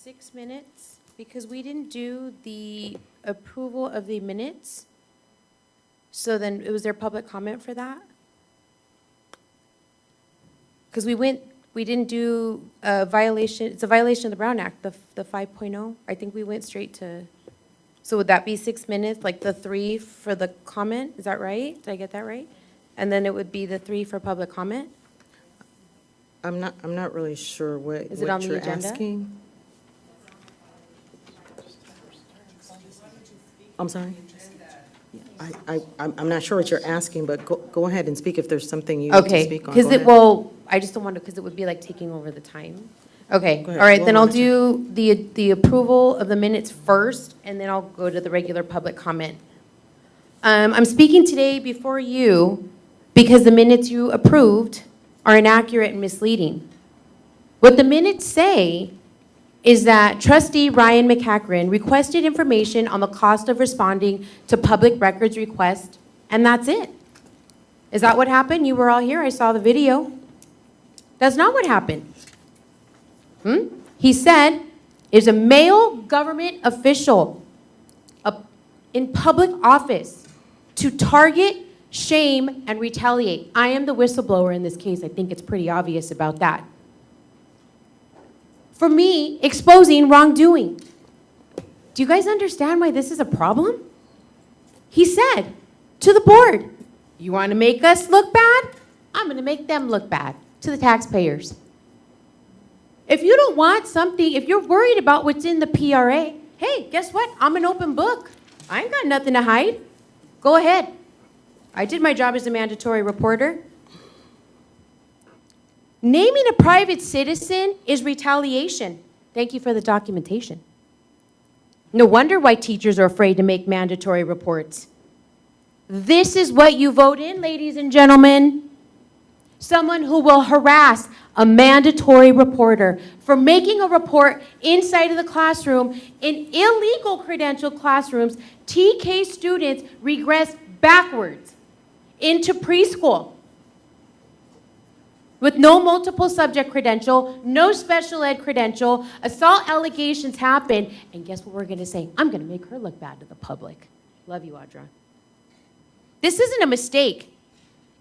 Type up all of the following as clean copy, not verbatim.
6 minutes because we didn't do the approval of the minutes. So then, was there public comment for that? Because we didn't do a violation, it's a violation of the Brown Act, the 5.0. I think we went straight to, so would that be 6 minutes, like the 3 for the comment? Is that right? Did I get that right? And then it would be the 3 for public comment? I'm not really sure what Is it on the you're agenda? asking. I'm sorry? I'm not sure what you're asking, but go ahead and speak if there's something you need to Okay, speak on. because Go it, ahead. well, I just don't want to, because it would be like taking over the time. Okay, Go all ahead. right, We'll then I'll monitor. do the approval of the minutes first, and then I'll go to the regular public comment. I'm speaking today before you because the minutes you approved are inaccurate and misleading. What the minutes say is that trustee Ryan McCachran requested information on the cost of responding to public records request, and that's it. Is that what happened? You were all here, I saw the video. That's not what happened. He said, is a male government official in public office to target, shame, and retaliate. I am the whistleblower in this case. I think it's pretty obvious about that. For me, exposing wrongdoing. Do you guys understand why this is a problem? He said to the board, you want to make us look bad? I'm going to make them look bad to the taxpayers. If you don't want something, if you're worried about what's in the PRA, hey, guess what? I'm an open book. I ain't got nothing to hide. Go ahead. I did my job as a mandatory reporter. Naming a private citizen is retaliation. Thank you for the documentation. No wonder why teachers are afraid to make mandatory reports. This is what you vote in, ladies and gentlemen. Someone who will harass a mandatory reporter for making a report inside of the classroom. In illegal credentialed classrooms, TK students regress backwards into preschool with no multiple subject credential, no special ed credential. Assault allegations happen, and guess what we're going to say? I'm going to make her look bad to the public. Love you, Audra. This isn't a mistake.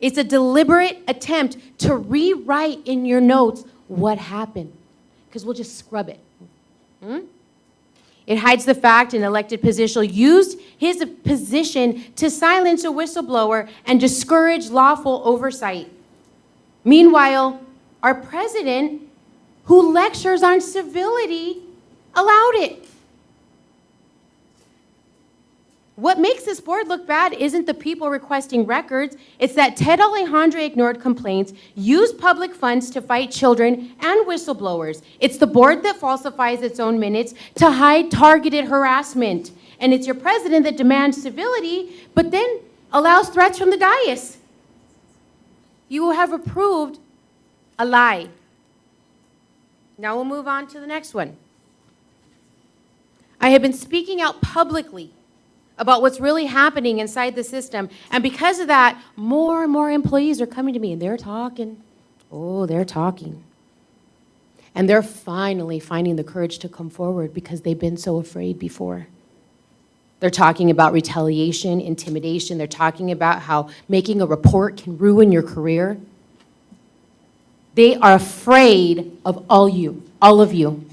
It's a deliberate attempt to rewrite in your notes what happened, because we'll just scrub it. It hides the fact an elected official used his position to silence a whistleblower and discourage lawful oversight. Meanwhile, our president, who lectures on civility, allowed it. What makes this board look bad isn't the people requesting records. It's that Ted Alejandre ignored complaints, used public funds to fight children and whistleblowers. It's the board that falsifies its own minutes to hide targeted harassment. And it's your president that demands civility, but then allows threats from the dais. You have approved a lie. Now we'll move on to the next one. I have been speaking out publicly about what's really happening inside the system. And because of that, more and more employees are coming to me and they're talking. Oh, they're talking. And they're finally finding the courage to come forward because they've been so afraid before. They're talking about retaliation, intimidation. They're talking about how making a report can ruin your career. They are afraid of all of you.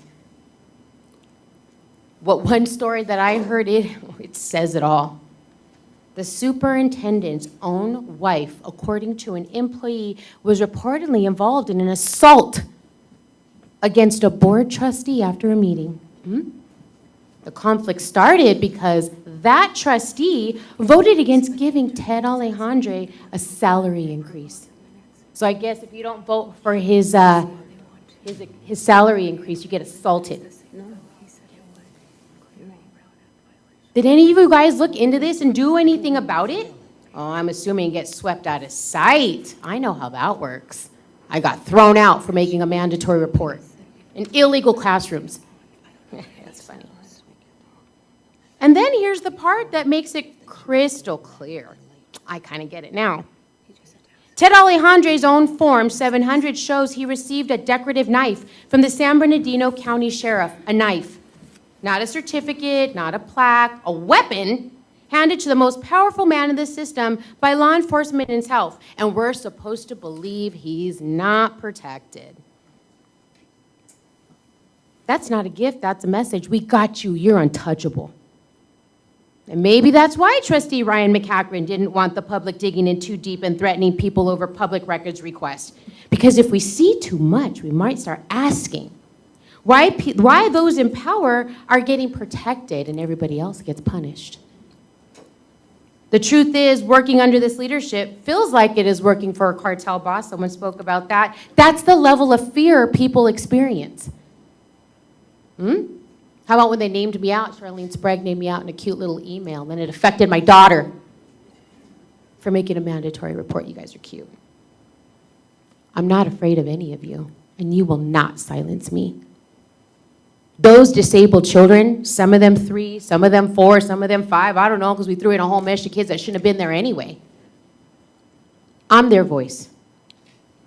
What one story that I heard, it says it all. The superintendent's own wife, according to an employee, was reportedly involved in an assault against a board trustee after a meeting. The conflict started because that trustee voted against giving Ted Alejandre a salary increase. So I guess if you don't vote for his salary increase, you get assaulted. Did any of you guys look into this and do anything about it? Oh, I'm assuming it gets swept out of sight. I know how that works. I got thrown out for making a mandatory report in illegal classrooms. That's funny. And then here's the part that makes it crystal clear. I kind of get it now. Ted Alejandre's own Form 700 shows he received a decorative knife from the San Bernardino County Sheriff, a knife. Not a certificate, not a plaque, a weapon handed to the most powerful man in the system by law enforcement himself. And we're supposed to believe he's not protected. That's not a gift, that's a message. We got you, you're untouchable. And maybe that's why Trustee Ryan McCachran didn't want the public digging in too deep and threatening people over public records requests. Because if we see too much, we might start asking why those in power are getting protected and everybody else gets punished. The truth is, working under this leadership feels like it is working for a cartel boss. Someone spoke about that. That's the level of fear people experience. How about when they named me out? Charlene Sprague named me out in a cute little email, and then it affected my daughter for making a mandatory report. You guys are cute. I'm not afraid of any of you, and you will not silence me. Those disabled children, some of them 3, some of them 4, some of them 5, I don't know, because we threw in a whole mesh of kids that shouldn't have been there anyway. I'm their voice,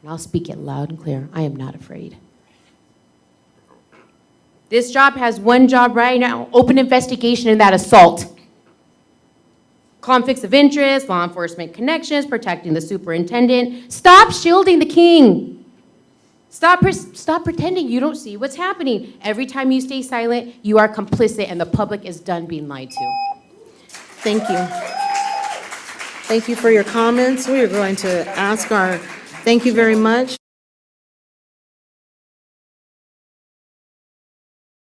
and I'll speak it loud and clear. I am not afraid. This job has one job right now, open investigation in that assault. Conflicts of interest, law enforcement connections, protecting the superintendent. Stop shielding the king. Stop pretending you don't see what's happening. Every time you stay silent, you are complicit and the public is done being lied to. Thank you. Thank you for your comments. We are going to ask thank you very much.